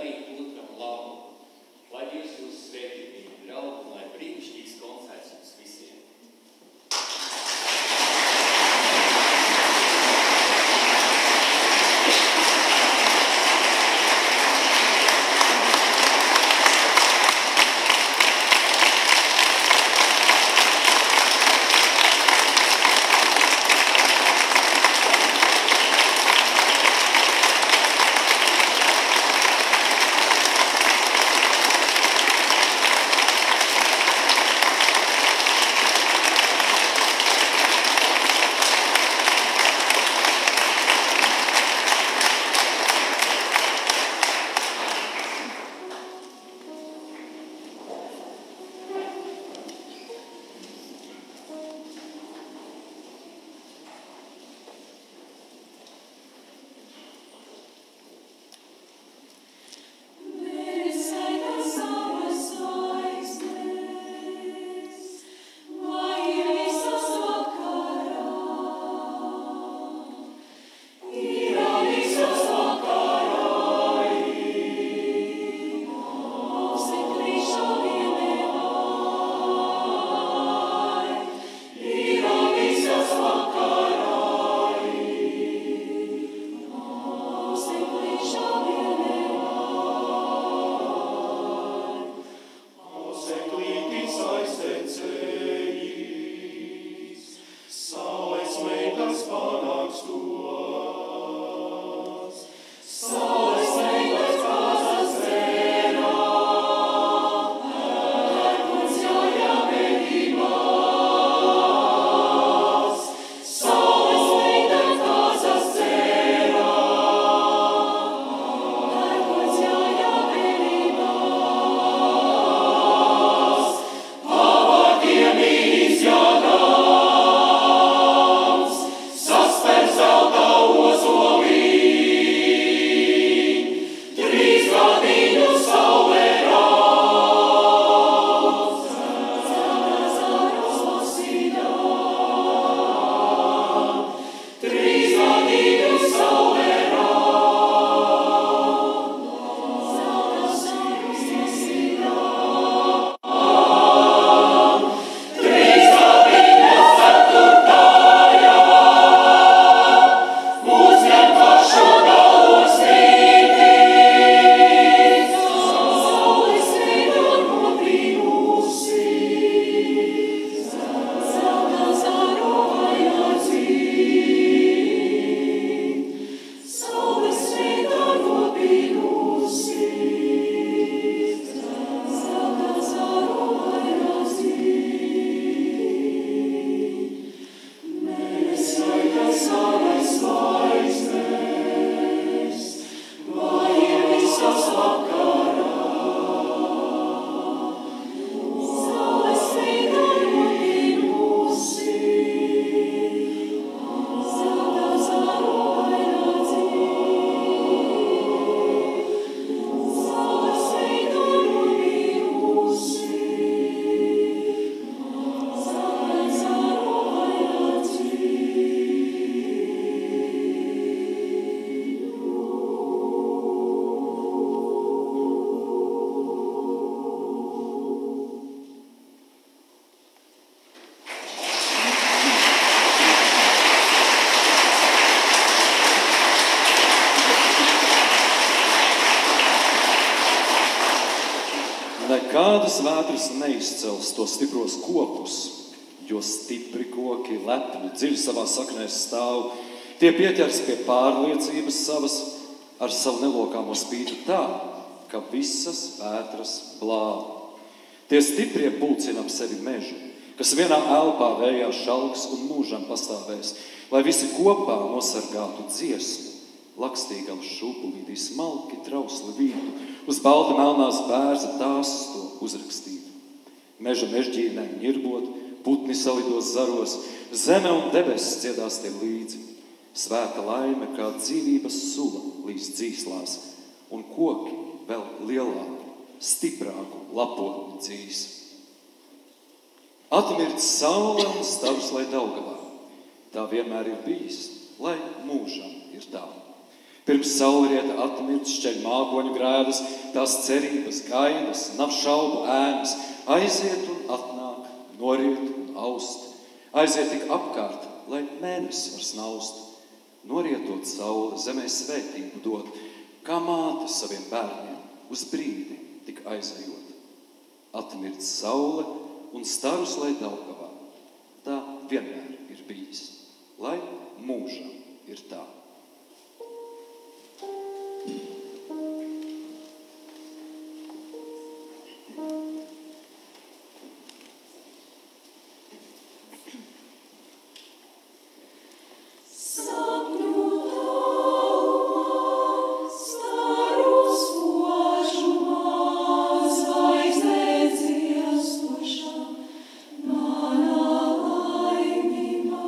darīt otram labu. Lai Dievs jūs svētī viņu ļauj un lai brīnišķīgs koncerts jums visiem. Nekādas vētras neizcels to stipros kopus, jo stipri koki lepni dziļi savā saknēs stāv. Tie pieķers pie pārliecības savas ar savu nelokāmo spītu tā, ka visas vētras blāv. Tie stiprie pulcina ap sevi mežu, kas vienā elpā vējā šalks un mūžam pastāvēs, lai visi kopā nosargātu dziesmu. Lakstīgam šūpulītī smalki trausli vītu, uz balta melnās bērza tās to uzrakstītu. Meža mežģīnēm ņirbot, putni salidos zaros, zeme un debesis dziedās tiem līdzi. Svēta laime kā dzīvības sula līdz dzīslās, un koki vēl lielāku, stiprāku lapotni dzīs. Atmirt saule un stars, lai Daugavā, tā vienmēr ir bijis, lai mūžam ir tā. Pirms saulrieta atmirdz šķeļ mākoņu grēdas, tās cerības, gaidas, nav šaubu ēnas, aiziet un atnāk, noriet un aust, aiziet tik apkārt, lai mēnesis var snaust, norietot saule zemē svētību dot, kā māte saviem bērniem uz brīdi tik aizejot. Atmirdz saule un starus lai Daugavā, tā vienmēr ir bijis, lai mūžam ir tā. Mana laimība,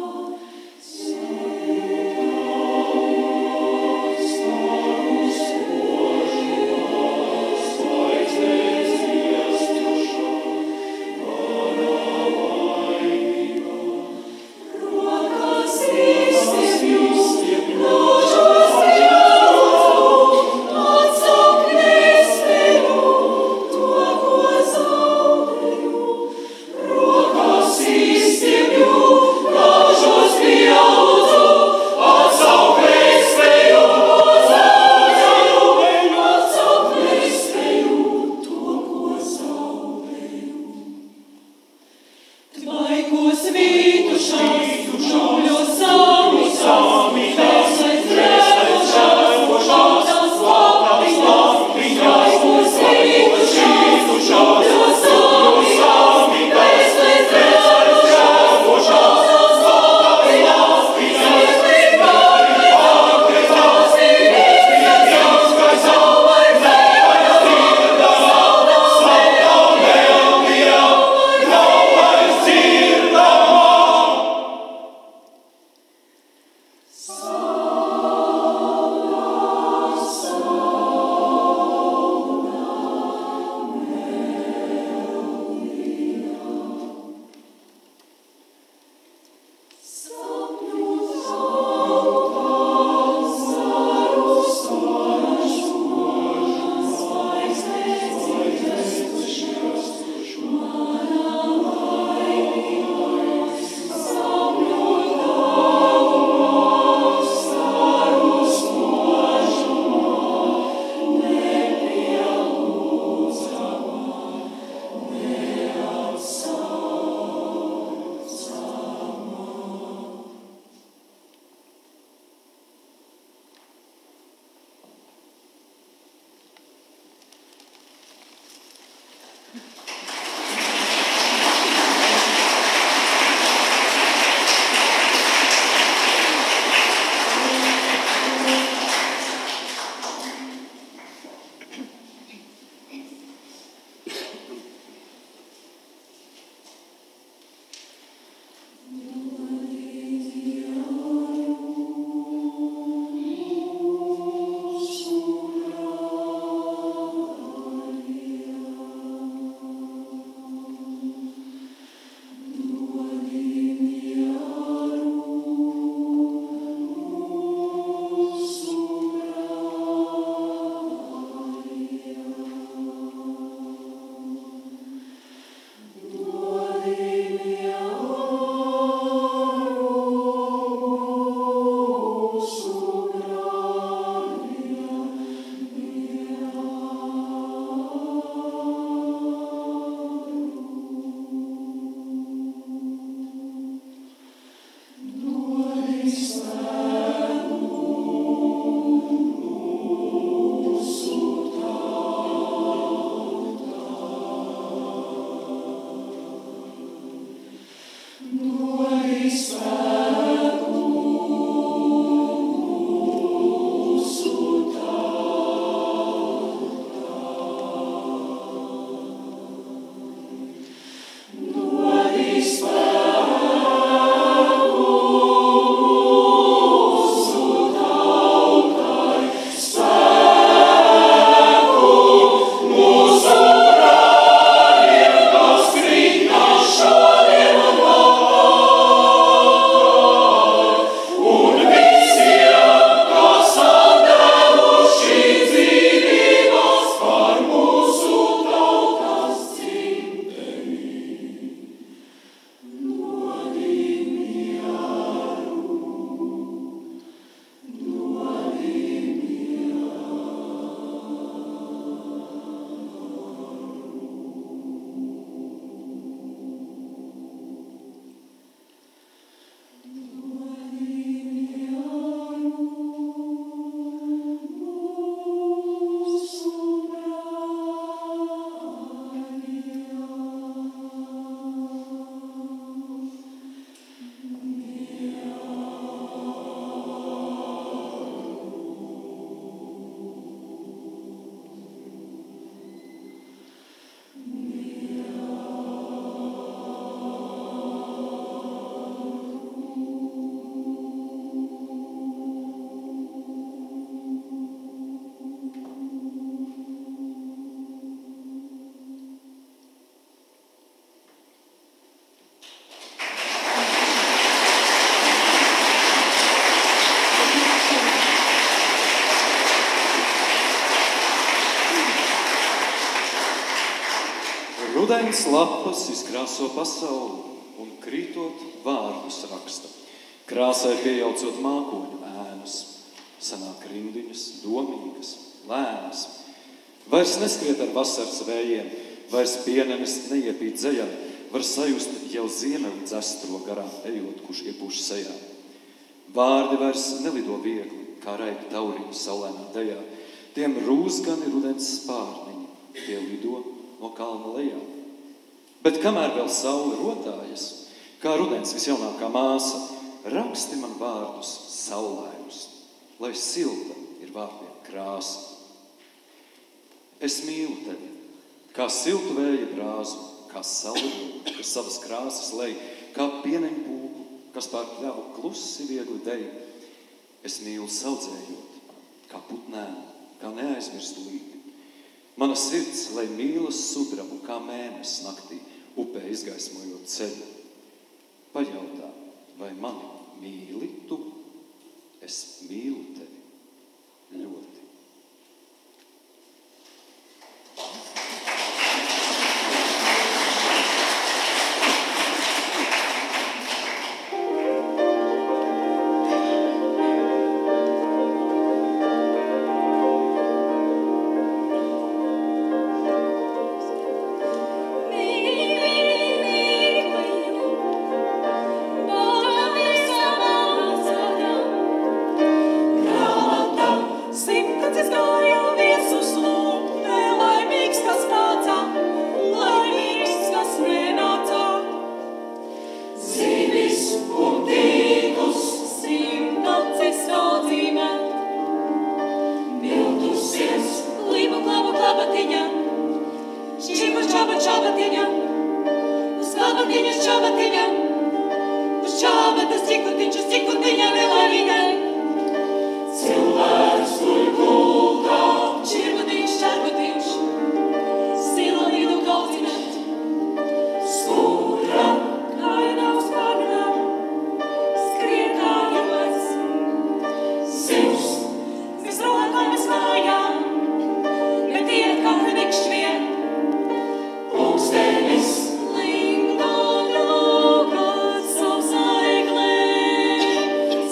Rudens lapas izkrāso pasauli un krītot vārdus raksta. Krāsai pieaucot mākoņu ēnas, sanāk rindiņas, domīgas, lēnas. Vairs neskriet ar vasaras vējiem, vairs pienenes neiepīt dzejā, var sajust jau ziemeli dzestro garām ejot, kurš iepūš sejā. Vārdi vairs nelido viegli, kā raipi tauriņi saulēnā dejā. Tiem rūzgani rudens spārniņi, tie lido no kalna lejā. Bet kamēr vēl saule rotājas, kā rudens visjaunākā māsa, raksti man vārdus saulēnus, lai silta ir vārdiem krāsa. Es mīlu tevi, kā siltu vēja brāzu, kā saule, kas savas krāsas lej, kā pieneņu pūku, kas pār pļavu klusi viegli dej. Es mīlu saudzējot, kā putnēnu, kā neaizmirstu līti. Mana sirds, lai mīlas sudrabu, kā mēnes naktī, upē izgaismojot ceļu. Pajautā, vai mani mīli tu? Es mīlu tevi ļoti.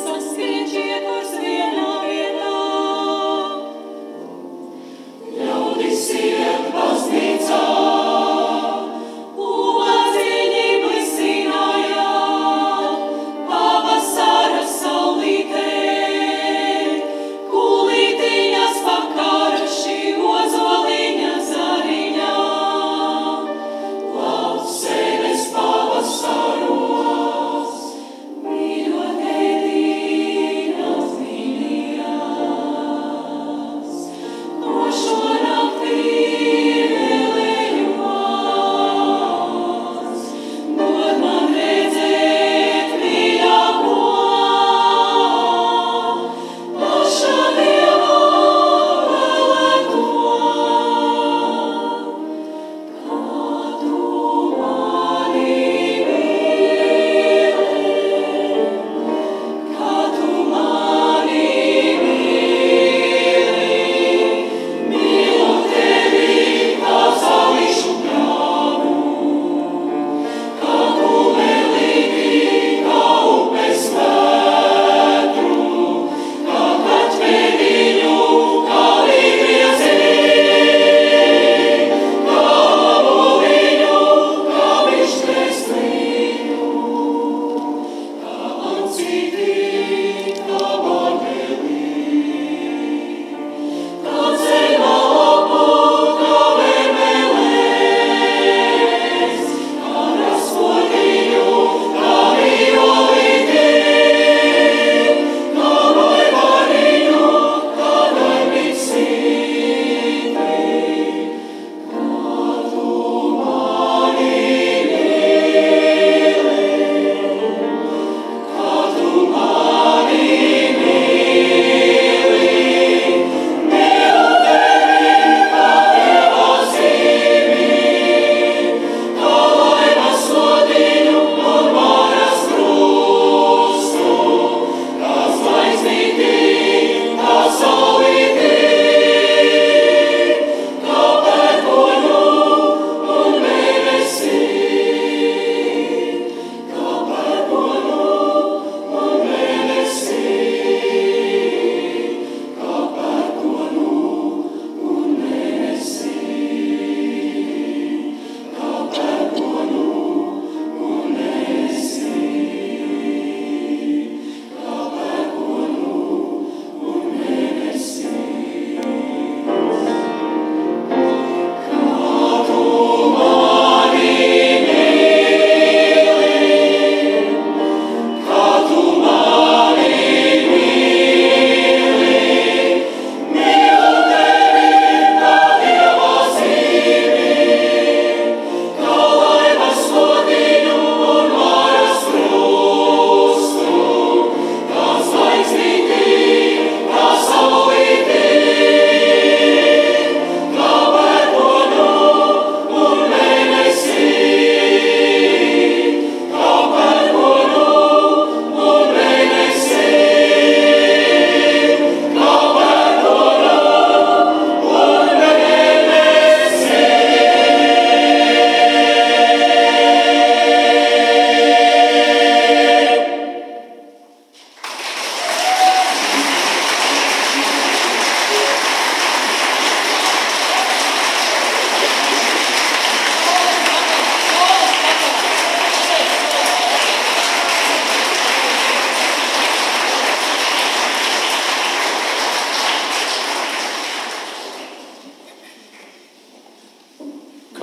Sas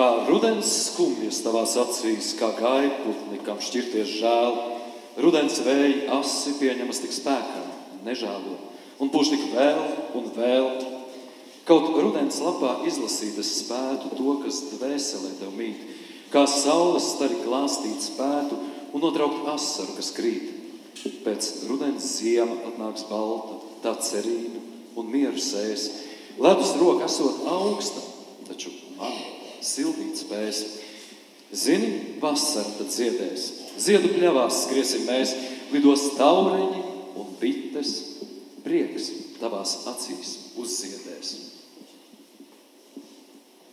Kā rudens skumjas tavās acīs, kā gaiputni, kam šķirties žēl, rudens vēji asi pieņemas tik spēkā, nežālo, un pūš tik vēl un vēl. Kaut rudens lapā izlasīt es spētu to, kas dvēselē tev mīt, kā saules stari glāstīt spētu un notraukt asaru, kas krīt. Pēc rudens ziema atnāks balta, tā cerība un mieru sēs. Ledus roka esot augsta, taču man sildīt spēs. Zini, vasara tad ziedēs, ziedu pļavās skriesim mēs, lidos taureņi un bites, prieks tavās acīs uzziedēs.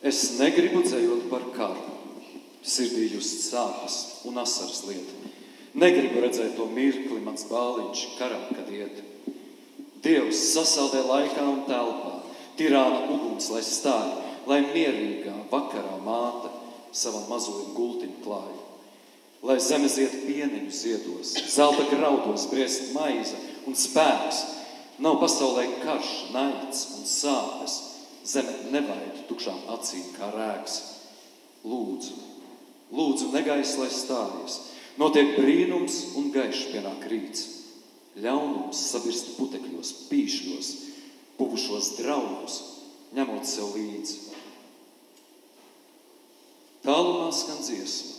Es negribu dzējot par karu, sirdī just sāpes un asaras liet. Negribu redzēt to mirkli, mans bāliņš karā, kad iet. Dievs sasaldē laikā un telpā, tirāna uguns, lai stāj, lai mierīgā vakarā māte savam mazojam gultiņu klāj. Lai zeme ziet pieniņu ziedos, zelta graudos briest maize un spēks. Nav pasaulē karš, naids un sāpes, zeme nevaid tukšām acīm kā rēks. Lūdzu, negaiss, lai stājies, notiek brīnums un gaišs pienāk rīts. Ļaunums sabirst putekļos, pīšļos, puvušos draudus, ņemot sev līdzi. Tālumā skan dziesma,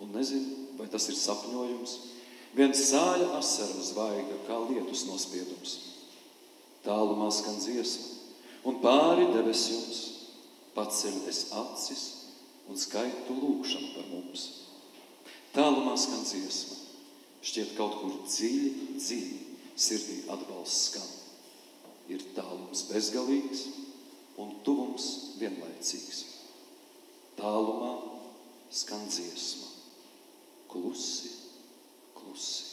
un nezinu, vai tas ir sapņojums, viens sāļa asara zvaiga, kā lietus nospiedums. Tālumā skan dziesma, un pāri debesjums paceļ es acis un skaitu lūgšanu par mums. Tālumā skan dziesma, šķiet kaut kur dziļi sirdī atbalsts skan. Ir tālums bezgalīgs un tuvums vienlaicīgs. Tālumā skan dziesma, klusi, klusi.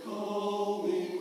Kalni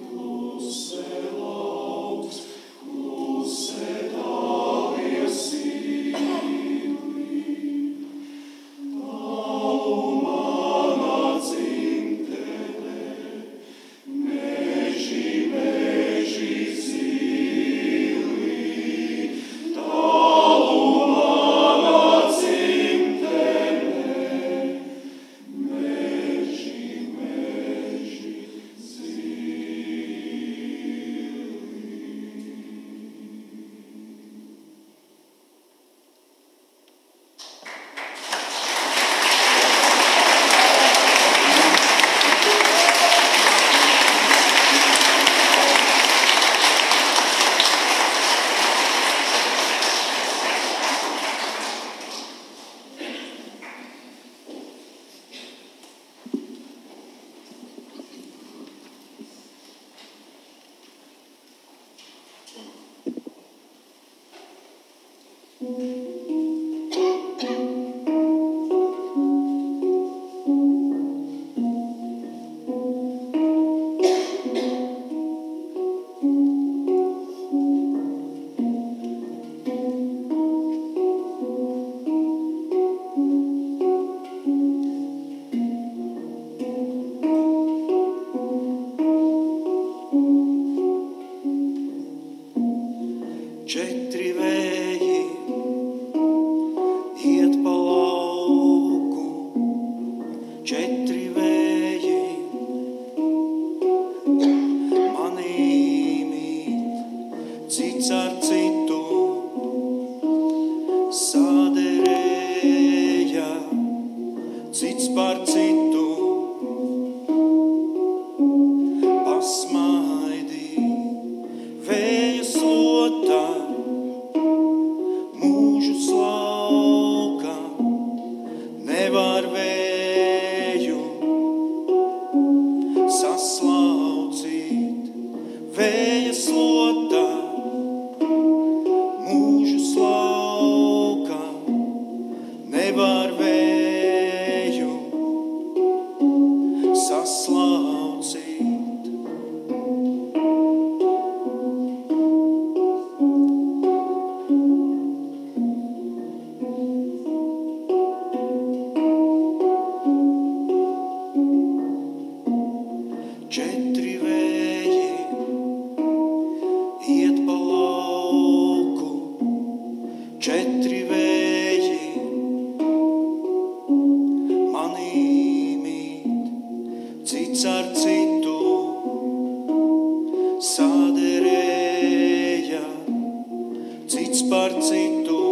četri vēji manī mīt, cits ar citu saderēja, cits par citu pasmaidī, vēja slota mūžu slauka, nevar vēju saslaucīt, vēja slota mūžu slauka, nevar vēju saslaucīt. Četri vēji iet pa lauku, četri vēji manī mīt, cits ar citu saderēja, cits par citu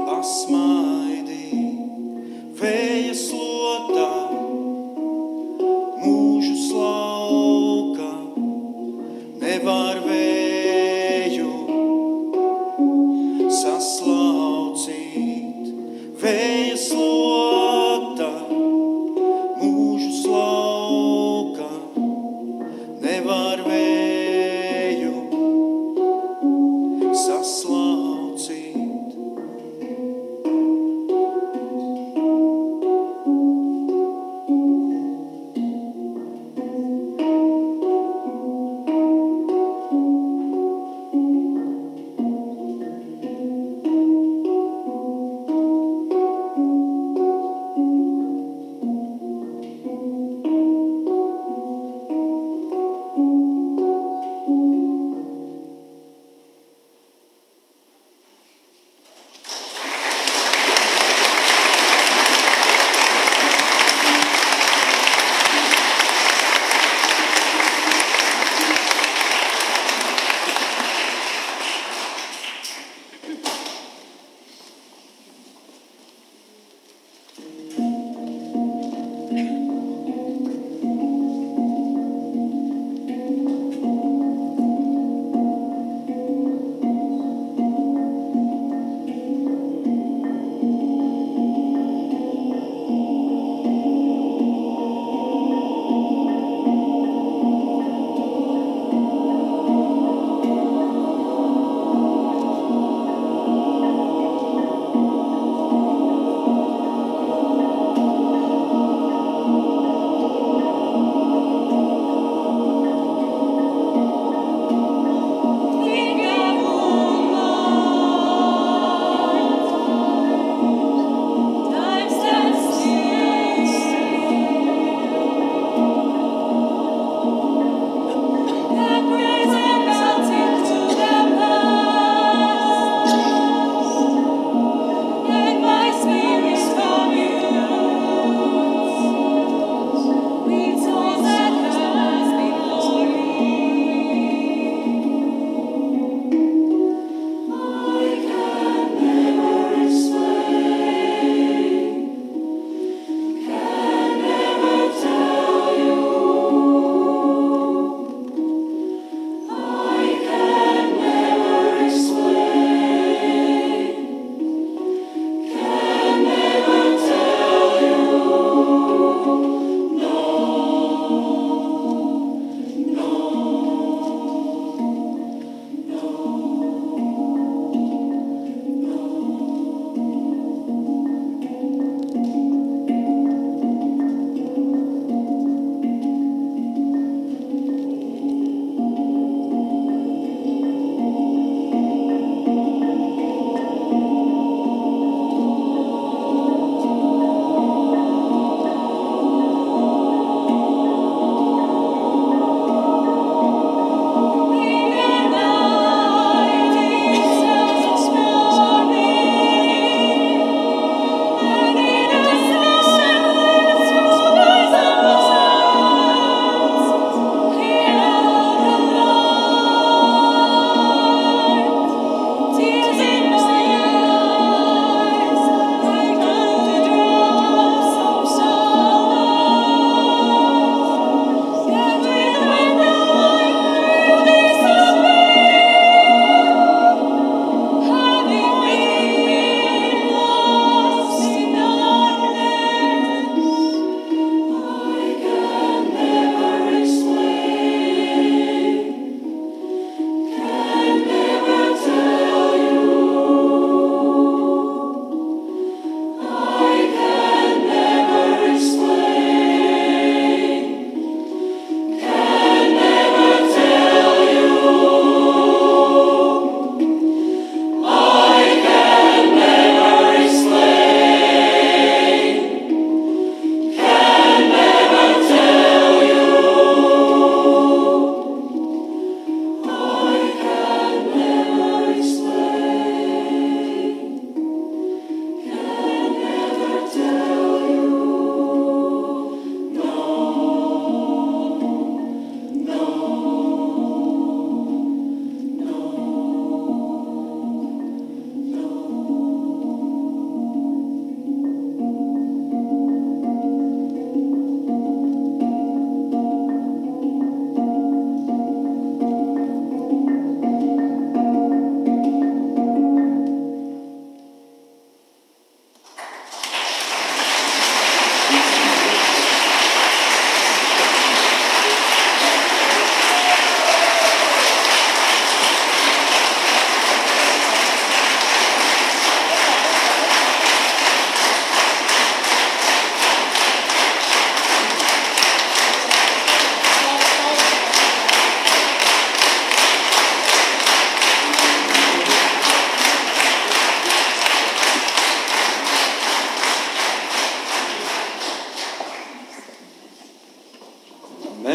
pasmaidī, vēja slota mūžu slauka, nevar vēju saslaucīt, vēja slota mūžu slauka, nevar vēju saslaucīt.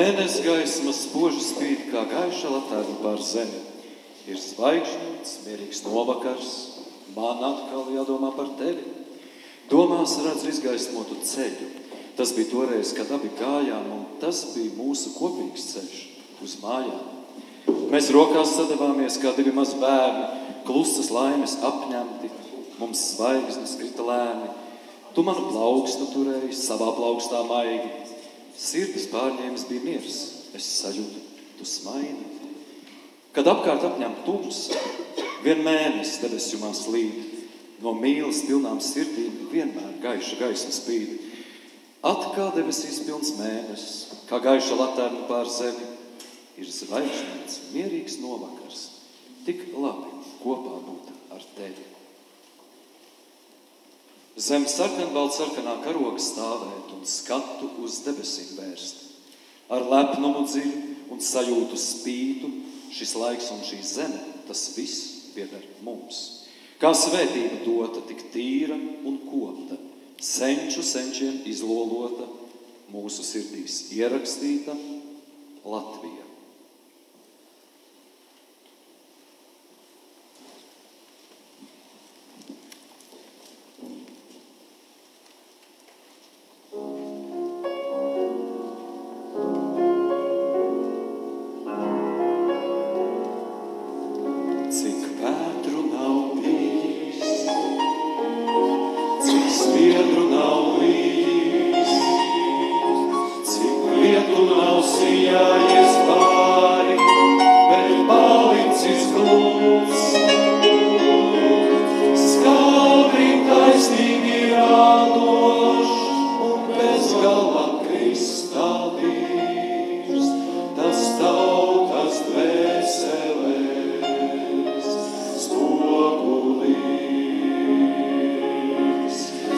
Mēness gaisma spoži spīd kā gaiša laterna pār zemi. Ir zvaigžņots, mierīgs novakars, man atkal jādomā par tevi. Domās redzu izgaismotu ceļu. Tas bija toreiz, kad abi gājām, un tas bija mūsu kopīgs ceļš uz mājām. Mēs rokās sadavāmies kā divi mazi bērni, klusas laimes apņemti, mums zvaigznes krita lēni. Tu manu plaukstu turēji, savā plaukstā maigi. Sirdis pārņēmis bija miers, es sajūtu, tu smaidi. Kad apkārt apņem tumsa, vien mēnesis debesjumā slīd, no mīlas pilnām sirdīm vienmēr gaiša gaisma spīd. Atkal debesīs pilns mēnesis, kā gaiša laterna pār zemi, ir zvaigžņots, mierīgs novakars, tik labi kopā būt ar tevi. Zem sarkanbaltsarkanā karoga stāvēt un skatu uz debesīm vērst. Ar lepnumu dziļu un sajūtu spītu, šis laiks un šī zeme, tas viss pieder mums. Kā svētība dota, tik tīra un kopta, senču senčiem izlolota, mūsu sirdīs ierakstīta Latvija.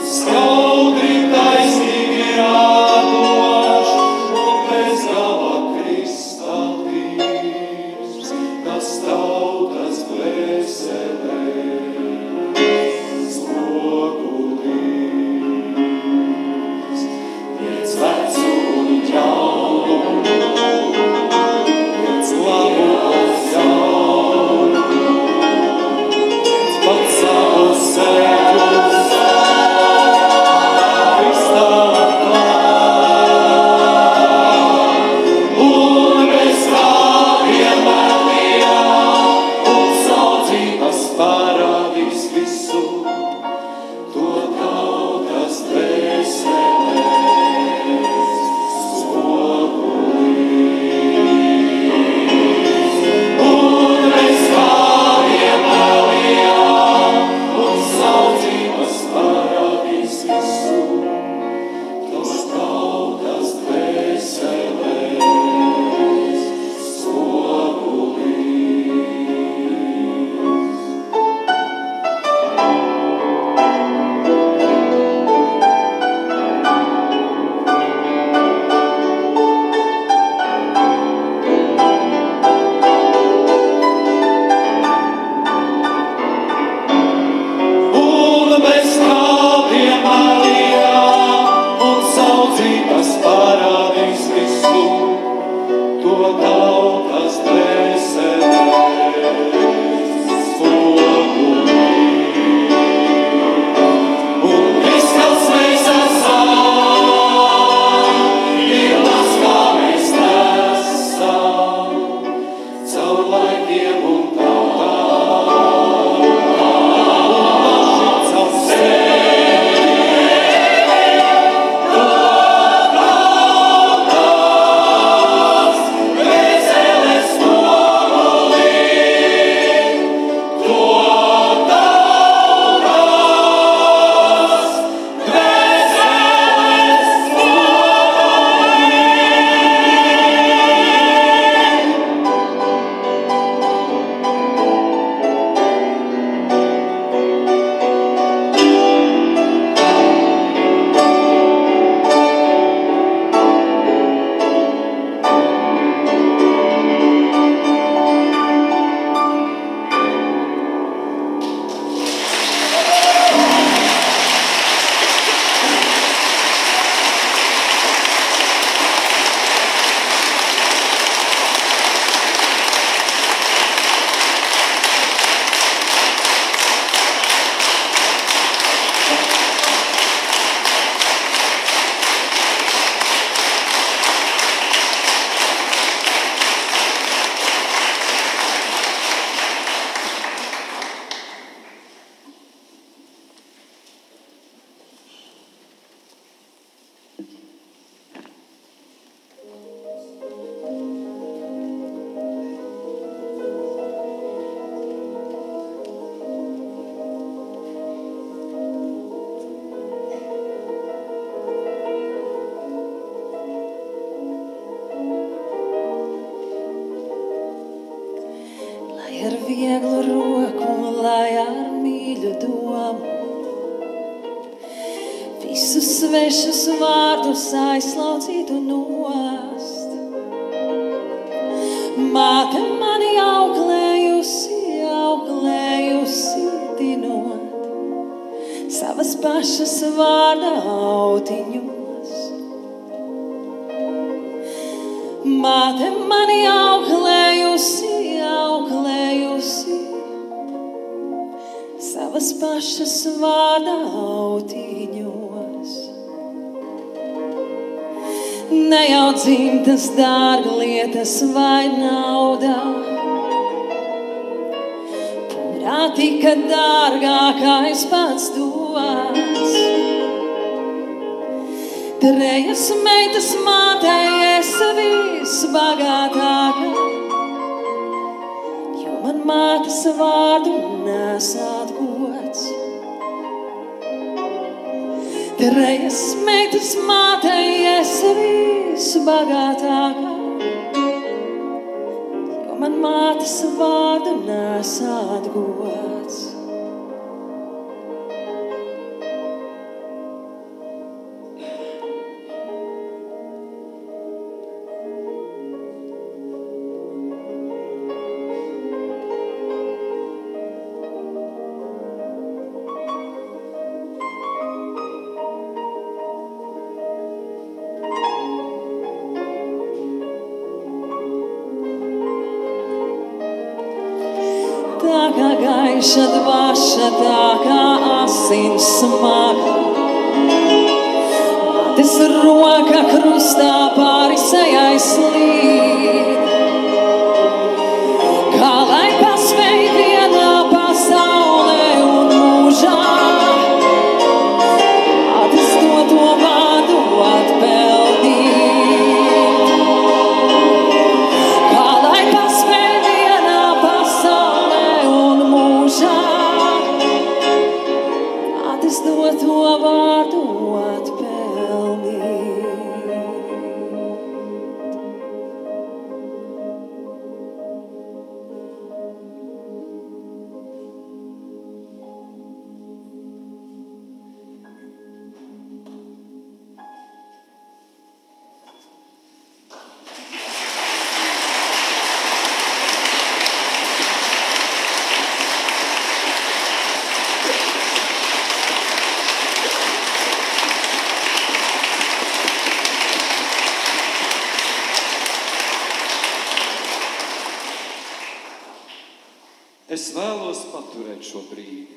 Skaudri visus svešus vārdus aizslaucītu nost. Māte mani auklējusi, dinot savas pašas vārda autiņos. Māte mani auklējusi, savas pašas vārda autiņos. Ne jau dzimtas dārglietas vai nauda, purā tika dārgākais pats dos. Trejas meitas mātei esi visbagātākā, jo man mātes vārdu nesāt gods. Trejas meitas mātei esi visbagātākā, jo man mātes vārdu nesāt gods. Tā kā gaiša dvaša, tā kā asins smaga, mātes roka krustā pāri sejai slīd. Kā lai paspēj vienā pasaulē un mūžā, mātes doto vārdu atpeldīt. Kā lai paspēj vienā pasaulē un mūžā, mātes doto vārdu atpeldīt. Es vēlos paturēt šo brīdi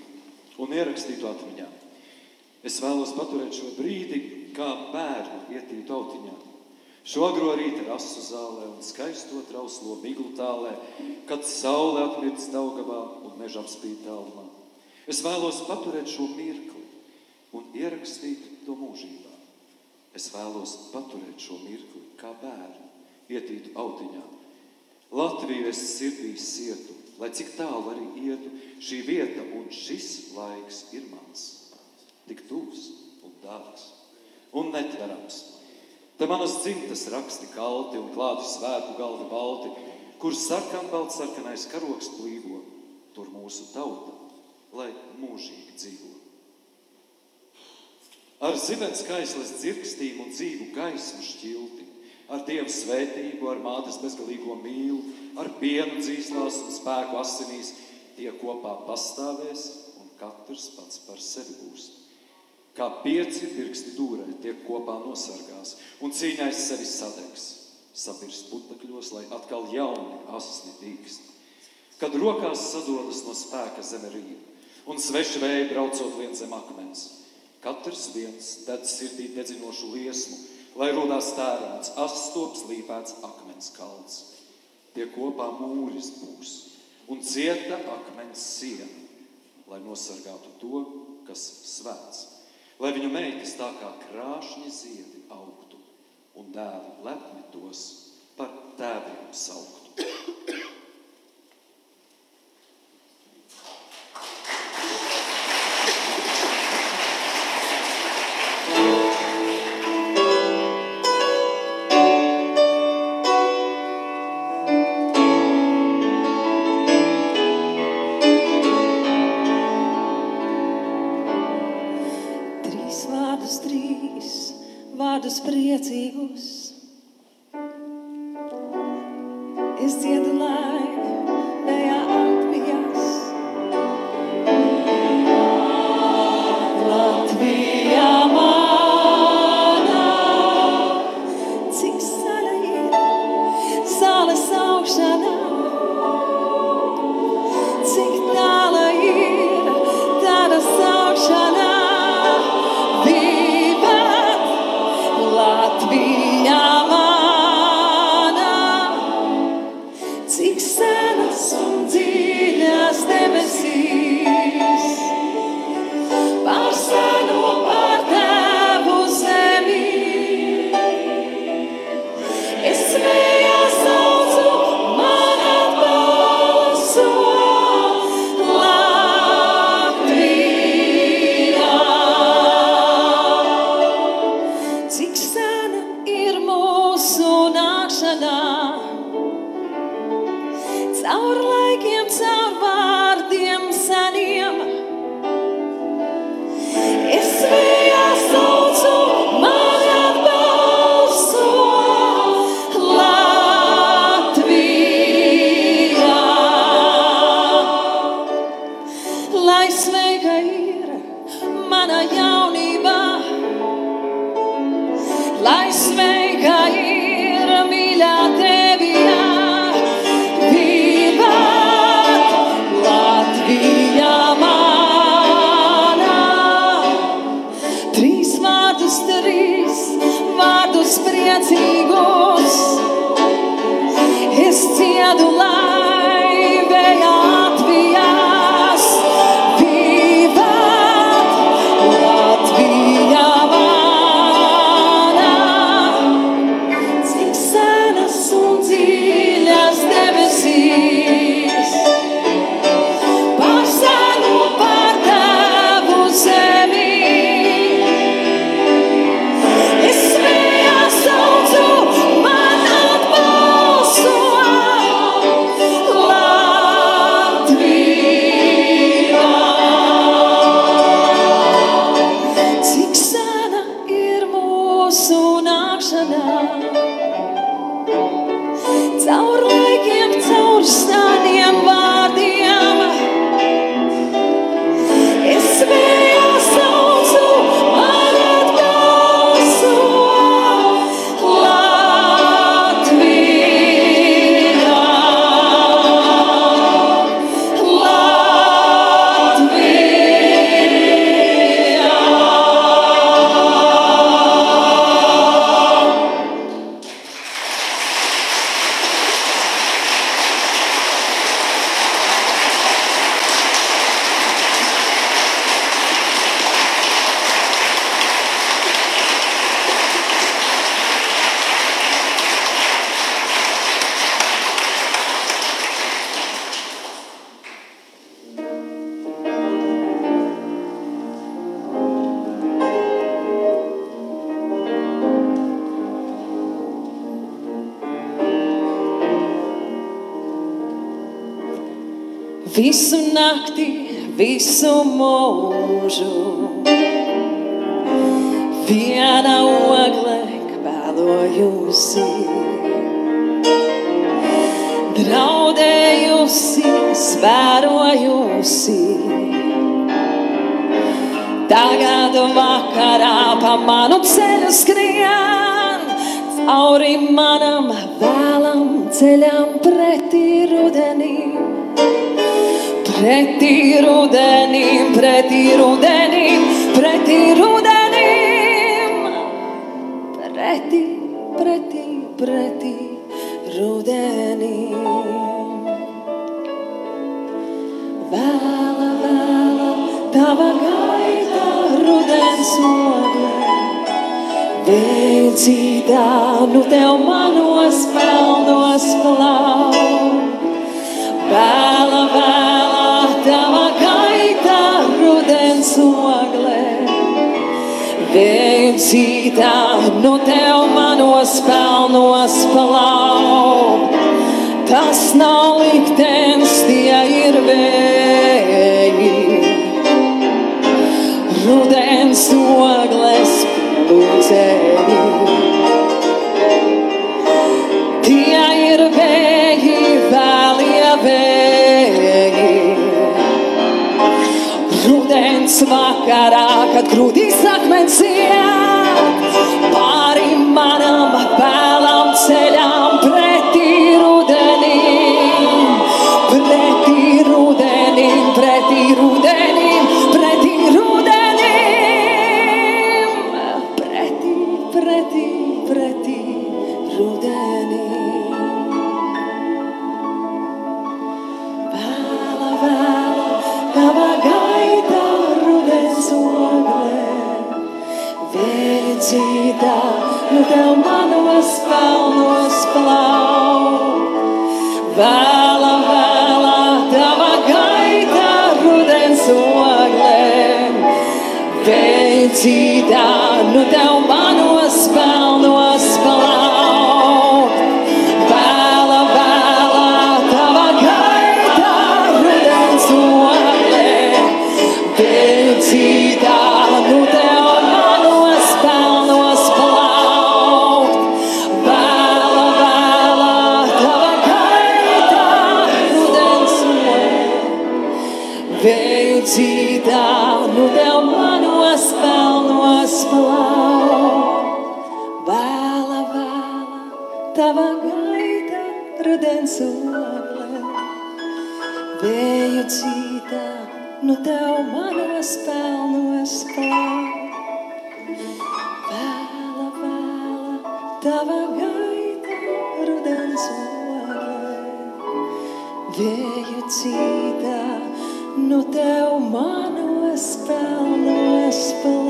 un ierakstīt atmiņā. Es vēlos paturēt šo brīdi, kā bērnu ietītu autiņā. Šo agro rīta rasu zālē un skaisto trauslo miglu tālē, kad saule atmirds Daugavā un meža apspīd tālumā. Es vēlos paturēt šo mirkli un ierakstīt to mūžībā. Es vēlos paturēt šo mirkli, kā bērnu ietītu autiņā. Latviju es sirdī sietu, lai cik tālu arī ietu, šī vieta un šis laiks ir mans, tik tūs un dārgs un netverams. Te manas dzimtas raksti kalti un klāti svētku galdi balti, kur sarkanbalts sarkanais karogs plīvo, tur mūsu tauta, lai mūžīgi dzīvo. Ar zibens kaisles dzirkstīm un dzīvu gaismu šķilti, ar Dievu svētību, ar mātes bezgalīgo mīlu, ar pienu dzīslās un spēku asinīs, tie kopā pastāvēs un katrs pats par sevi būs. Kā 5 pirksti dūrē tie kopā nosargās un cīņais sevi sadegs, sabirst putekļos, lai atkal jauni asni dīkst. Kad rokās sadodas no spēka zeme rīd un sveši vēji braucot vien zem akmens, katrs viens dedz sirdī dedzinošu liesmu, lai rodās tērāns, astops līpēts akmens kalns. Tie kopā mūris būs un cieta akmens siena, lai nosargātu to, kas svēts. Lai viņu meitas tā kā krāšņi ziedi augtu un dēli lepni tos par tēviem sauktu. vārdus trīs, vārdus priecīgus. Es dziedu, lai vējā atvijās. Latvijā manā, cik sana ir saules augšanā, cik tāla ir tāda saukšanā. Vivat Latvijā manā, cik senas un dziļas debesīs, par seno par Tēvu zemi. Es vējā saucu, man atbalso Latvijā. Cik sena ir mūsu nākšanā, caur laikiem, caur vārdiem seniem. Es vējā saucu, man atbalso Latvijā. Lai sveika ir mana jaunība, lai sveika ir mīļā Tevijā. Vivat Latvijā manā, trīs vārdus priecīgus. Es dziedu, lai vējā atvijās. Vivat Latvijā manā, cik senas un dziļas debesīs, par senu par Tēvu zemi. Es vējā saucu, man atbalso Latvijā. Cik sena ir mūsu nākšanā, caur laikiem, caur seniem vārdiem. Es vējā saucu, man atbalso Latvijā. Visu nakti, visu mūžu, viena ogle kvēlojusi, draudējusi, svērojusi. Tagad vakarā pa manu ceļu skrien, cauri manam vēlam ceļam pretī rudenim. Pretī rudenim, pretī rudenim, pretī rudenim. Pretī, pretī, pretī rudenim. Vēla, vēla, tava gaita rudens ogle. Vēju dzīdā, nu tev manos pelnos plau. Vēla, vēla, tava gaita rudens ogle. Vēju dzīdā, nu tev manos pelnos plau. Tas nav liktenis, tie ir vēji. Rudens ogles vakarā, kad grūtīs akmens iet, pāri manam vēlam ceļām pretī rudenim, pretī rudenim, pretī rudenim, pretī rudenim, pretī, pretī, pretī rudenim. Vēla, vēla, tava gaita rudens oglē, vēļi cītā, nu tev manos pelnos plauk. Vēla, vēla, tava gaita rudens oglē, vēļi cītā, nu tev manos pelnos plauk. Vēla, vēla, tava gaita rudens oglē, vēļi cītā, nu tev manos pelnos plauk. Vēla, vēla, tava gaita rudens oglē, vēļi cītā, nu tev manos pelnos plauk. Vēla, vēla, tava gaita rudens oglē, vēju cītā, nu tev manos pelnos plauk. Vēla, vēla, tava gaita rudens oglē, vēju cītā, nu tev manos pelnos plauk.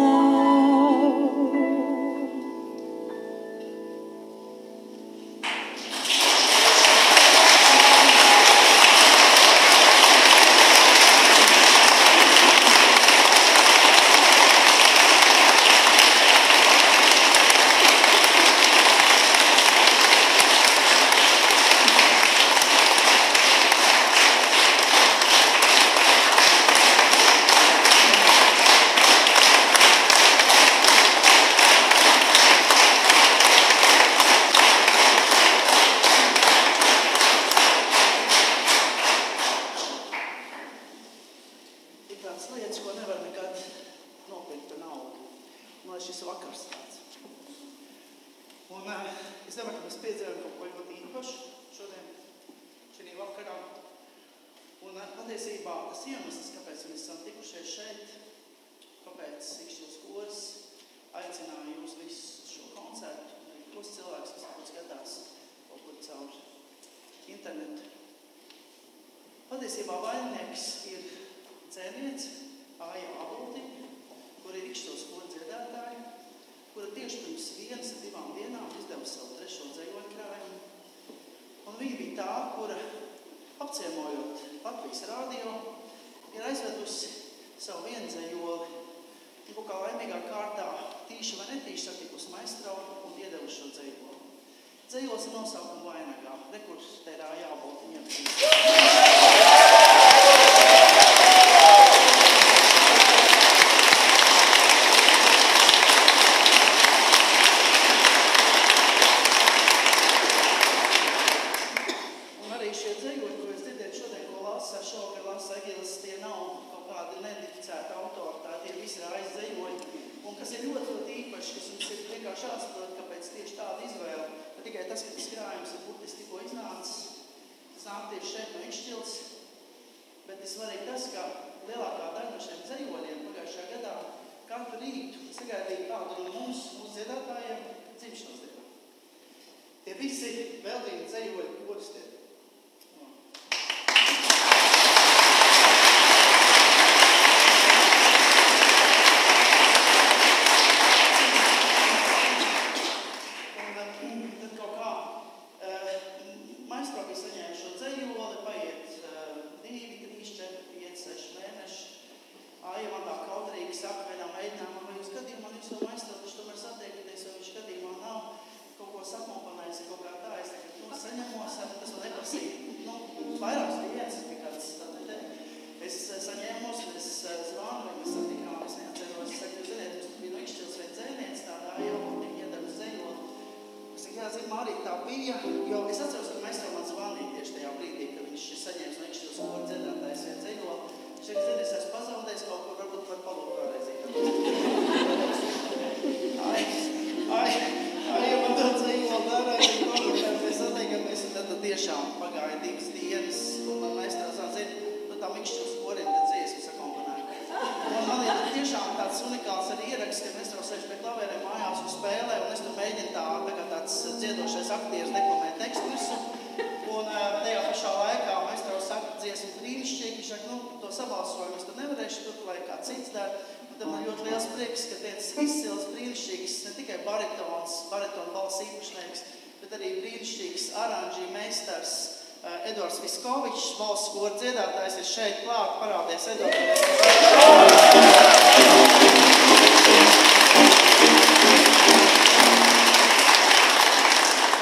Ir tādas lietas, ko nevar nekad nopirkt par naudu. Un lai šis vakars tāds. Un es domāju, ka mēs piedzīvojam kaut ko ļoti īpašu šodien, šajā vakarā. Un patiesībā tas iemesls, kāpēc mēs esam tikušies šeit, kāpēc Ikšķils kors aicināja jūs visus uz šo koncertu, arī tos cilvēkus, kas tāpēc skatās kaut kur caur internetu. Patiesībā vaininieks ir dzēniece Aija Āboltiņa, kur ir Ikšķils kora dziedātāja, kura tieši pirms 1-2 dienām izdevusi savu 3. dzejoļu krājumu. Un viņa bija tā, kura apciemojot Latvijas radio, ir aizvedusi savu vienu dzejoli, un kaut kā laimīgā kārtā tīši vai netīši satikusi maistro un iedevusi šo dzejoli. Dzejols ir nosaukuma vainagā. Rekur te ir Aija Āboltiņa. Tie visi veltīgi dzejoļi koristiem. Tad kaut kā maistro bija saņēma šo dzejoli, paiet 2, 3, 4, 5, 6 mēneši. Aija man tā kautrīgi saka vienām meitnām, vai jūs gadījumā jūs vēl maistro, taču tomēr satiekaties, vai viņš gadījumā nav kaut ko sakomponējis, kaut kā tā, es tagad saņemos, tas man neprasīja. Vairākas dienas bija kāds, es saņēmos, un es zvanu, vai mēs satikām, es neatceros, es saku, jūs ziniet, jūs bija no Ikšķils vai dzēniec, tādā Aija Āboltiņa iedevis dzejot. Es saku, jā, zinu, arī tā bija, jo es atceros, ka maistro man zvanīja tieši tajā brīdī, kad viņš saņēmis no Ikšķils kora dziedātājs vien dzejot. Viņš teica, zini, es esmu pazaudējis kaut kur, varbūt var palūkt vēlreiz dziedošais aktieris deklamē tekstu visu. Un tajā pašā laikā maestro saka, dziesmu brīnišķīgi, viņš saka, to sabalsojumu es tur nevarēšu tur, lai kā cits dara. Un tad man ļoti liels prieks, ka viens izcils, brīnišķīgs, ne tikai baritona balss īpašnieks, bet arī brīnišķīgs aranžī meistars Edvards Viskovičs, valsts kora dziedātājs, ir šeit klāt, parādies Edvards.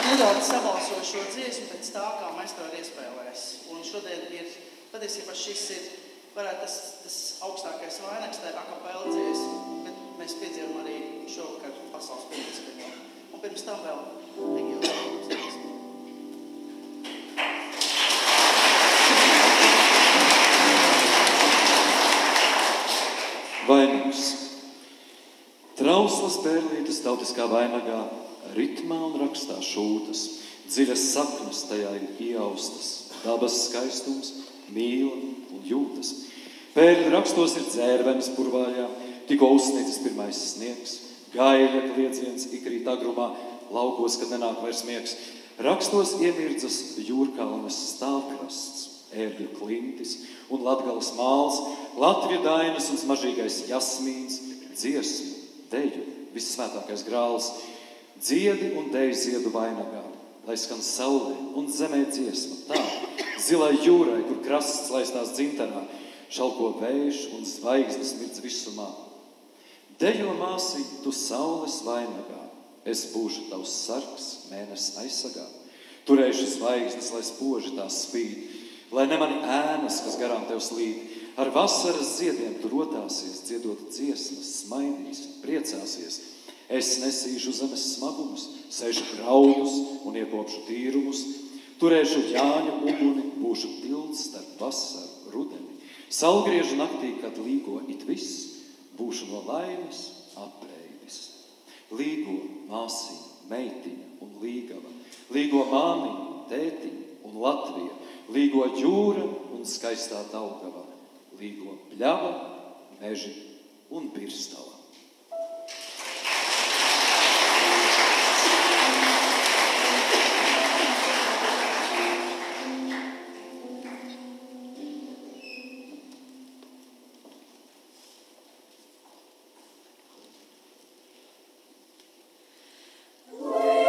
Nedaudz sabalsoju šo dziesmu pēc tā, kā maestro ir iespēlējis. Un šodien ir, patiesībā šis ir, varētu tas augstākais vainags, tā ir akapela dziesma, bet mēs piedzīvam arī šovakar pasaules pilnību. Un pirms tam vēl Egīla dziesma. Vainags. Trauslas pērlītes tautiskā vainagā, ritmā un rakstā šūtas, dziļas saknes tajā ir ieaustas, dabas skaistums, mīla un jūtas. Pērļu rakstos ir dzērvenes purvājā, tikko uzsniedzis pirmais sniegs, gaļa kliedziens ikrīt agrumā, laukos, kad nenāk vairs miegs. Rakstos iemirdzas Jūrkalnes stāvkrasts, ērgļu klintis un Latgales māls, Latviju dainas un smažīgais jasmīns, dziesmu, deju, vissvētākais grāls, dziedi un deju ziedu vainagā, lai skan saulē un zemē dziesma, tā, zilai jūrai, kur krasts laistās dzintarā, šalko vējš un zvaigznes mirdz visumā. Dejo māsi, tu saules vainagā, es būšu tavs sargs mēnesi aizsagā, turēšu zvaigznes, lai spoži tās spīd, lai ne mani ēnas, kas garām tev slīd, ar vasaras ziediem tu rotāsies, dziedot dziesmas, smaidīs, priecāsies. Es nesīšu zemes smagumus, sēšu graudus un iekopšu tīrumus, turēšu Jāņu uguni, būšu tilts starp vasaru, rudeni. Saulgriežu naktī, kad līgo it viss, būšu no laimes apreidis. Līgo māsiņa, meitiņa un līgava, līgo māmiņa, tētiņa un Latvija, līgo jūra un skaistā Daugava, līgo pļava, meži un Birstala. Oh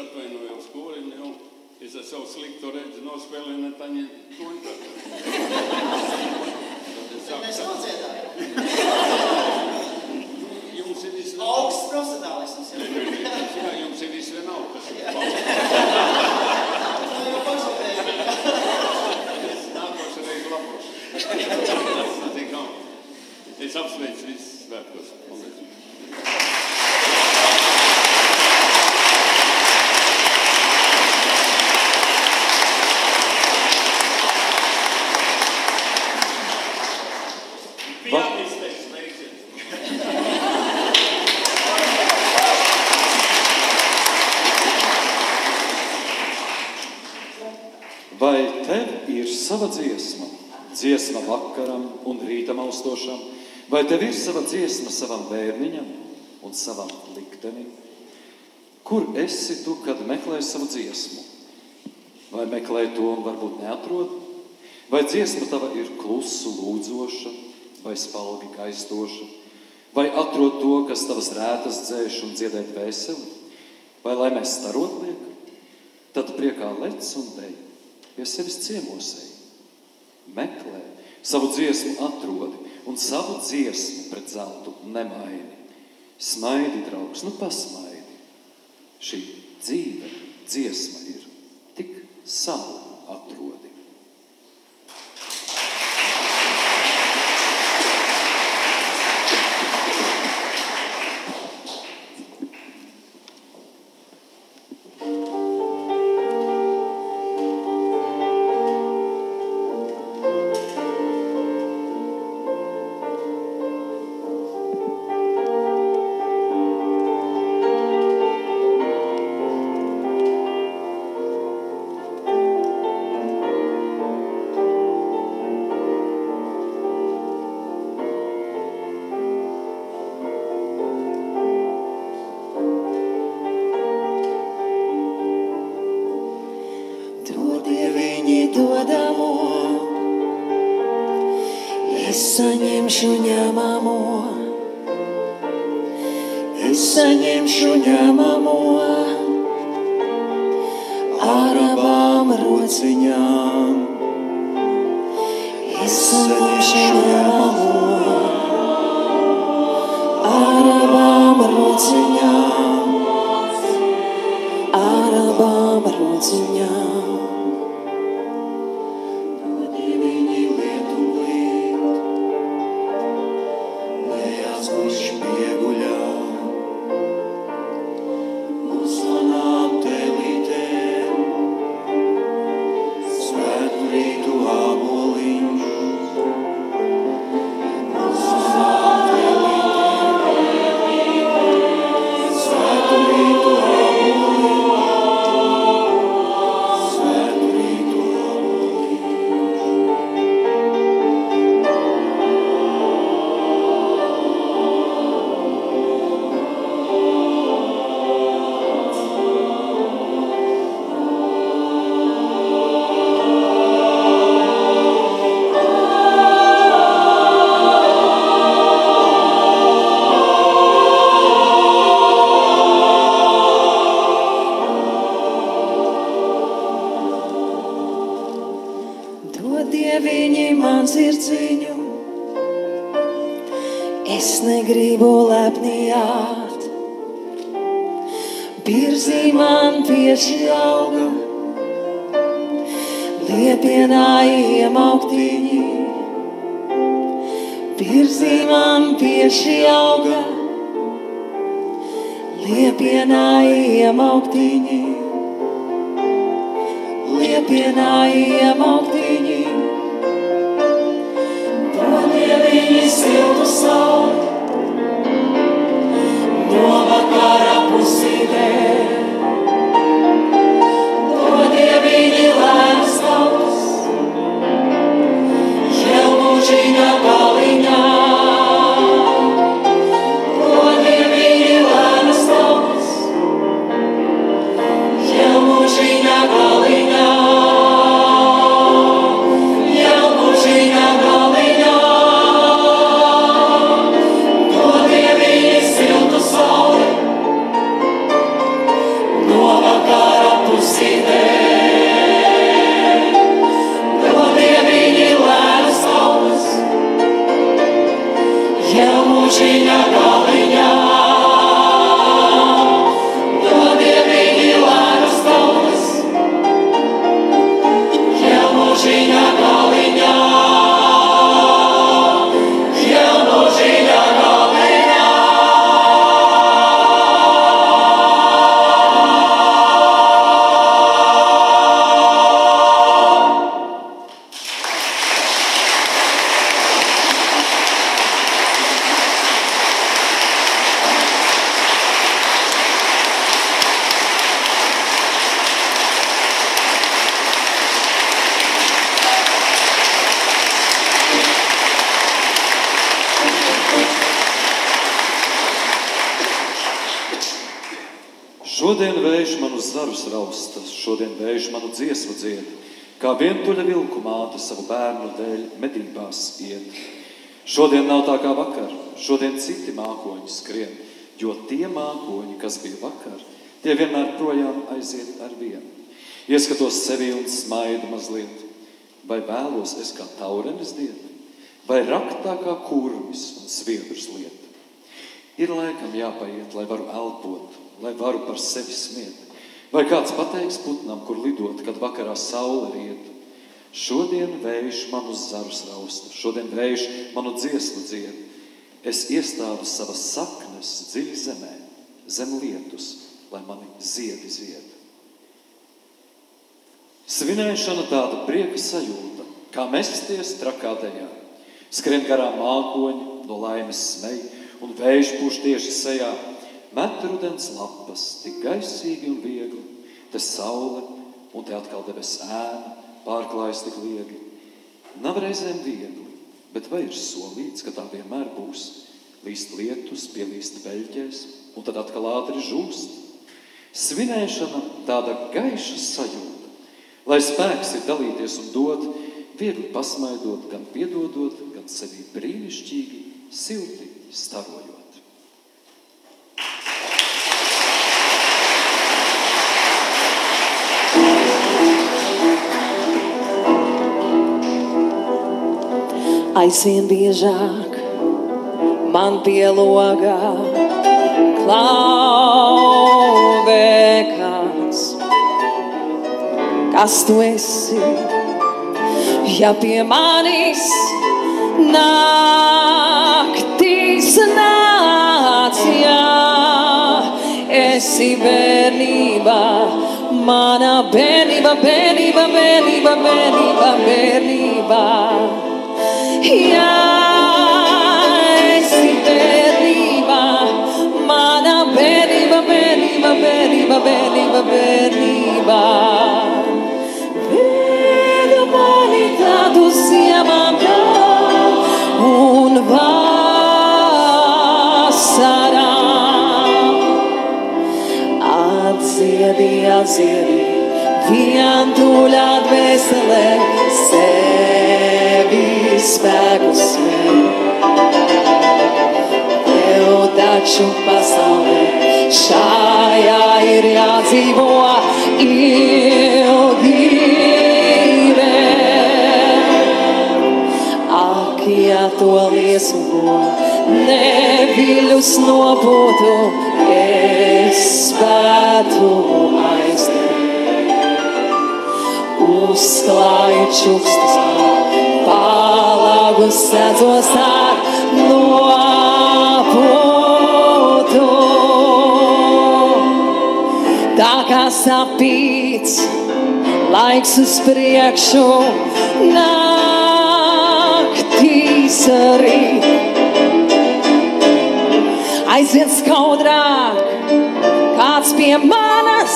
atvainojos korim, jau es ar savu slikto redzi nospēlēju ne taņi toņu. Mēs nodziedājam. Jums ir viss Augsts profesionālisms. Jā, jums ir viss vienalga, kas ir Es nākošu reizi labošu. Es apsveicu visus svētkos. Vai tev ir sava dziesma, dziesma vakaram un rītam austošam, vai tev ir sava dziesma savam bērniņam un savam liktenim? Kur esi tu, kad meklē savu dziesmu? Vai meklē to un varbūt neatrod? Vai dziesma tava ir klusu lūdzoša vai spalgi gaistoša? Vai atrod to, kas tavas rētas dzēš un dziedēt veseli? Vai lai mēs starot liek? Tad priekā lec un dej, pie sevis ciemosēji. Meklē, savu dziesmu atrodi un savu dziesmu pret zeltu nemaini. Smaidi, draugs, nu pasmaidi. Šī dzīve, dziesma ir tik savu atrodi. saņemšu ņemamo, es saņemšu ņemamo ar abām rociņām. Es saņemšu ņemamo ar abām rociņām, ar abām rociņām. Negribu lepnījāt, birzī man pieši auga, liepienā iemauktiņi. Birzī man pieši auga, liepienā iemauktiņi. Liepienā iemauktiņi. Dodieviņi siltu sauli, no vakara pusītē, dodieviņi lēnas tautas, jau mūžiņa galiņā. Dodieviņi lēnas tautas, jau mūžiņa galiņā. pusītē. Dodie viņi lēnas tautas, jau mūžiņa galiņā. Dodie viņi lēnas tautas, jau mūžiņa galiņā. Jau mūžiņa galiņā. Šodien vējš manu zarus rausta, šodien vējš manu dziesmu dzied, kā vientuļa vilku māte savu bērnu dēļ medībās iet. Šodien nav tā kā vakar, šodien citi mākoņi skrien, jo tie mākoņi, kas bija vakar, tie vienmēr projām aiziet ar vienu. Ieskatos sevi un smaidu mazliet, vai vēlos es kā taurenis diet, vai raktā kā kurmis un sviedrus liet. Ir laikam jāpaiet, lai varu elpot, lai varu par sevi smiet. Vai kāds pateiks putnam, kur lidot, kad vakarā saule riet. Šodien vējš manu zarus rausta, šodien vējš manu dziesmu dzied. Es iestādu savas saknes dziļi zemē, zem lietus, lai mani ziedi zied. Svinēšana tāda prieka sajūta, kā mesties trakā dejā. Skrien garām mākoņi, no laimes smej, un vējš pūš tieši sejā. Met rudens lapas, tik gaisīgi un viegli, te saule un te atkal debes ēna, pārklājas tik viegli. Nav reizēm viegli, bet vai ir solīts, ka tā vienmēr būs? Līst lietus, pielīst beļķēs, un tad atkal ātri žūst. Svinēšana tāda gaiša sajūta, lai spēks ir dalīties un dot, viegli pasmaidot, gan piedodot, gan sevi brīnišķīgi, silti starojot. Aizvien biežāk man pie logā klauvē kāds. Kas tu esi, ja pie manis naktīs nāc, jā, esi bērnībā, mana bērnība, bērnība, bērnība, bērnība, bērnība. Jā, esi bērnība, mana bērnība, bērnība, bērnība, bērnība, bērnība. Veda mani tādu ziemām un vasarām. Atziedi, atziedi, vientuļā dvēselē sevi spēkus vēl. Tev taču pasaulē šajā ir jādzīvo ilgi vēl. Ak, ja to liesmo neviļus nopūtu, es spētu aiztēt. Uzklāju čukstus, palagu sēdzos ar nopūtu. Tā kā sapīts, laiks uz priekšu, naktīs arī. Aizvien skaudrāk, kāds pie manas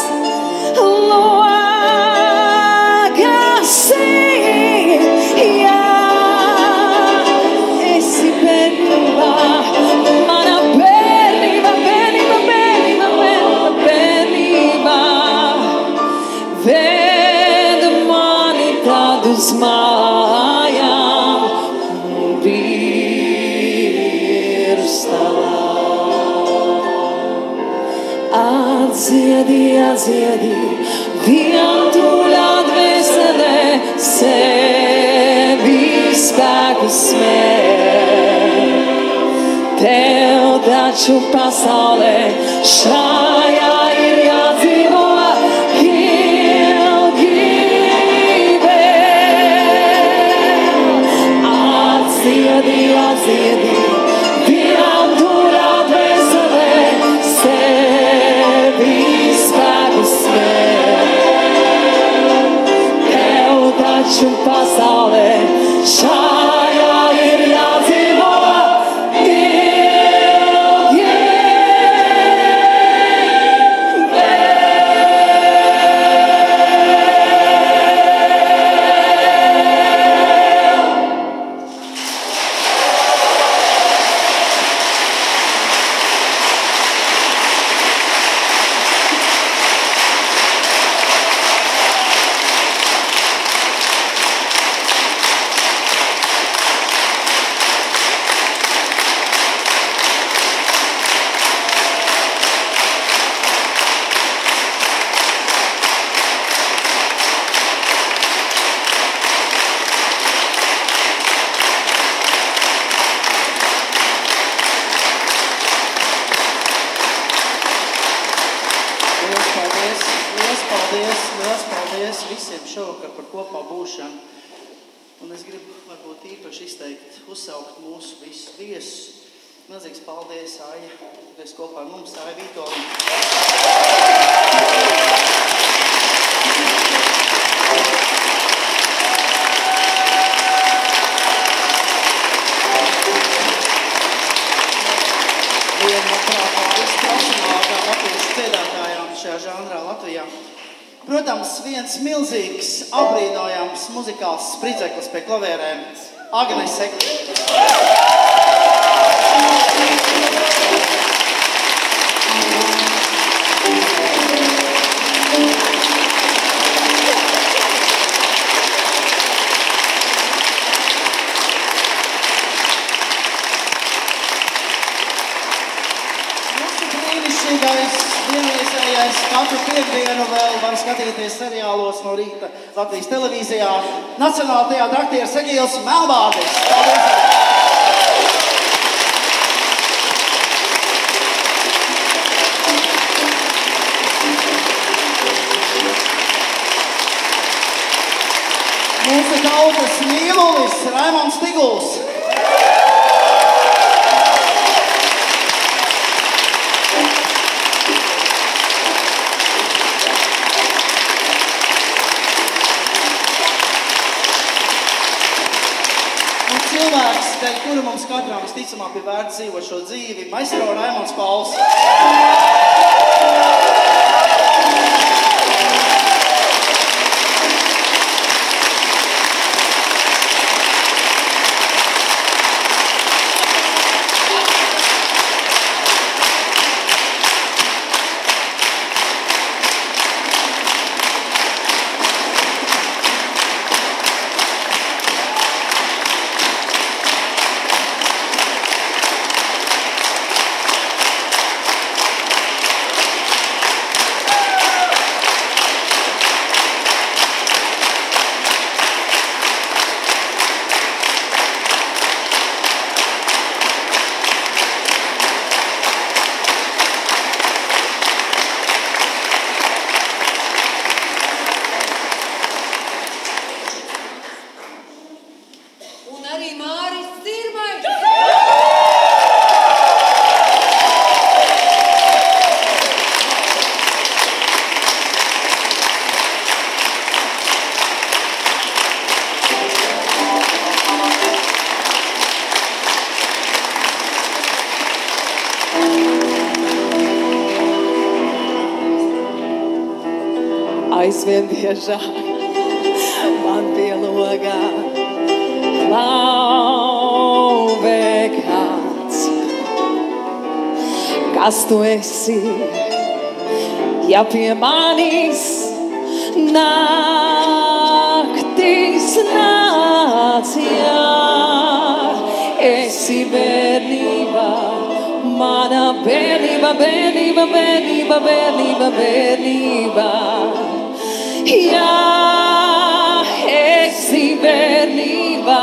logas ir. Jā, esi bērnībā, mana bērnība, bērnība, bērnība, bērnība, bērnība. Ved mani tad uz mājām un virstalā. Atziedi, atziedi, taču pasaulē šajā ir jādzīvo ilgi vēl. Atziedi, atziedi, vienam turā dvēselē sevi spēkus vēl. Tev taču pasaulē šajā ir jādzīvo ilgi Liels paldies visiem šovakar par kopā būšanu. Un es gribu varbūt īpaši izteikt, uzsaukt mūsu visus viesus. Milzīgs paldies, Aija, ka esi kopā ar mums, Aija Vītola. Viena no visprofesionālākām latviešu dziedātājām šajā žanrā Latvijā. Protams, viens milzīgs, apbrīnojams muzikāls spridzeklis pie klavierēm – Agnese. Vienreizējais katru piekdienu vēl var skatīties seriālos no rīta Latvijas televīzijā. Nacionāla teātra aktieris Egīls Melbārdis. Paldies! Mūsu tautas mīlulis Raimonds Tiguls. Cilvēks, dēļ kura mums katram visticamāk ir vērts dzīvot šo dzīvi, maestro Raimonds Pauls. Aizvien biežāk man pie logā klauvē kāds. Kas tu esi, ja pie manis naktis nāc, jā, esi bērnībā, mana bērnība, bērnība, bērnība, bērnība, bērnība. Jā, esi bērnība,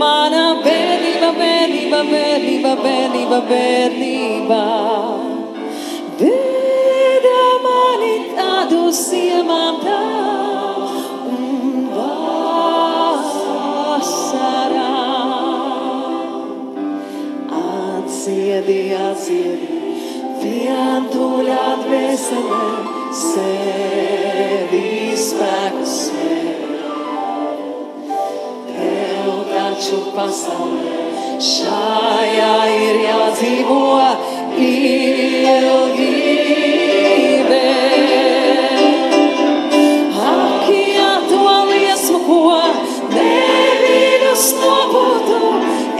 mana bērnība, bērnība, bērnība, bērnība, bērnība, bērnība. Veda mani tādu ziemām tā un vasarā. Atziedi, atziedi, vientuļā dvēselē, sevi spēku smēr. Tev taču pasaulē šajā ir jādzīvo ilgībe. Ak, ja to liesmu, ko nevīgus nobūtu,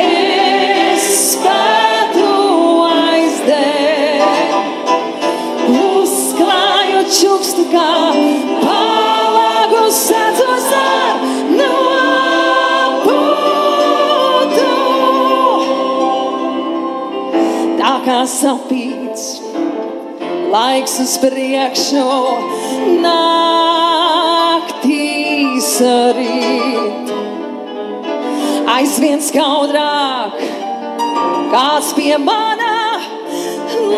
es spētu aizdēt. Uzklāju čukstu kā palagu sēdzos ar nopūtu. Tā kā sapīts, laiks uz priekšu, naktīs rīt. Aizvien skaudrāk, kāds pie mana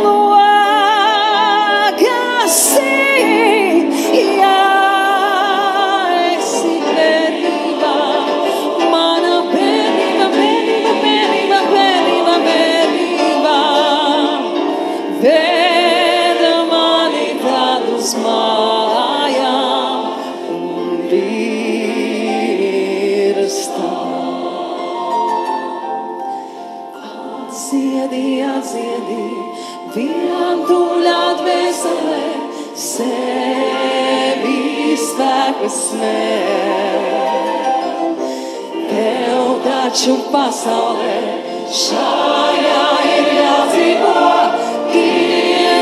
logas ir. Ja esi bērnībā, mana bērnība, bērnība, bērnība, bērnība, bērnība. Veda mani tād uz mājām un virstā. Atziedi, atziedi, vientuļā dvēselē, sevi spēku smēr. Tev taču pasaulē šajā ir jādzīvo ilgībe.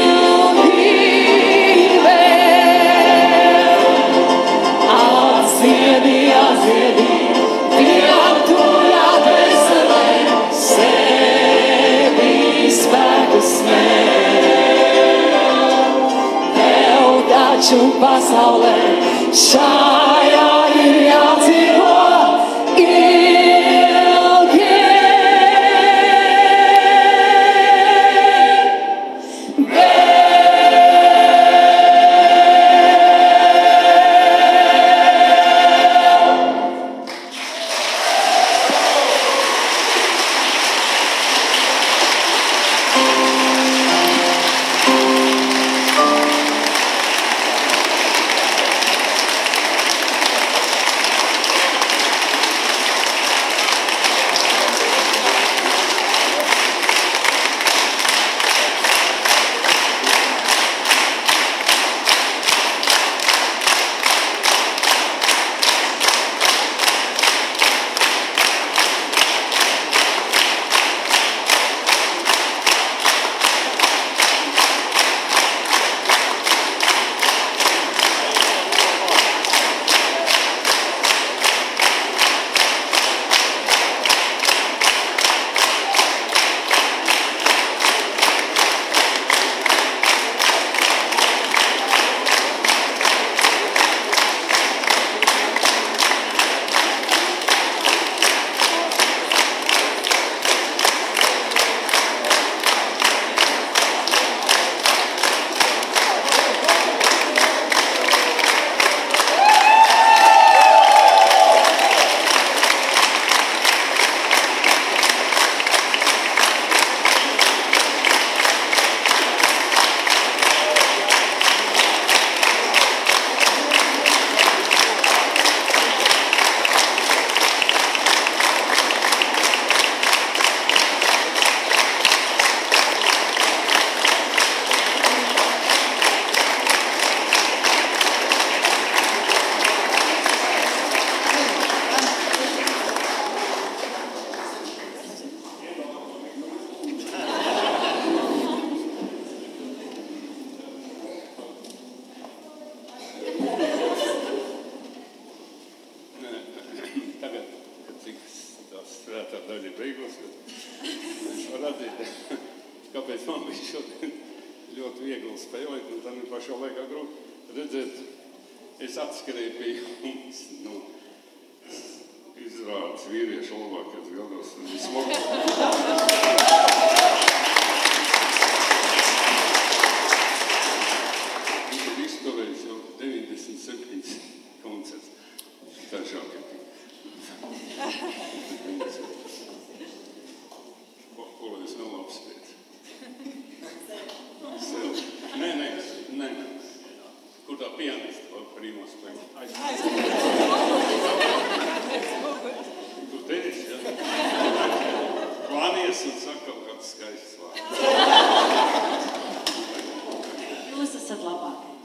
Atziedi, atziedi, vientuļā dvēselē, sevi spēku smēr. Tev taču pasaulē šajā ir jādzīvo Kāpēc man bija šodien ļoti viegli spēlēt, un tad pašā laikā grūti redzēt, es atskrēju pie jums, izrādes vīriešu labākais gados, un vismaz. tā žaketi. Ko lai es vēl apspēc? Sev. Nē. Kur tā pianista par īmos spēļu? Tu teici, ja? Klānies un saka kaut kāds skaists vārds. Jūs esat labākais.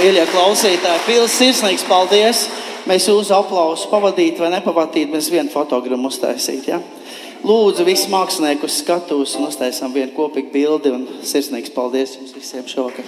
Mīļie klausītāji, pils sirsnīgs paldies. Mēs jūsu aplausu pavadīt vai nepavadīt, mēs vienu fotogramu uztaisīt, ja? Lūdzu, visi mākslinieki uz skatuves un uztaisām vienu kopīgu bildi un sirsnīgs paldies jums visiem šovakar.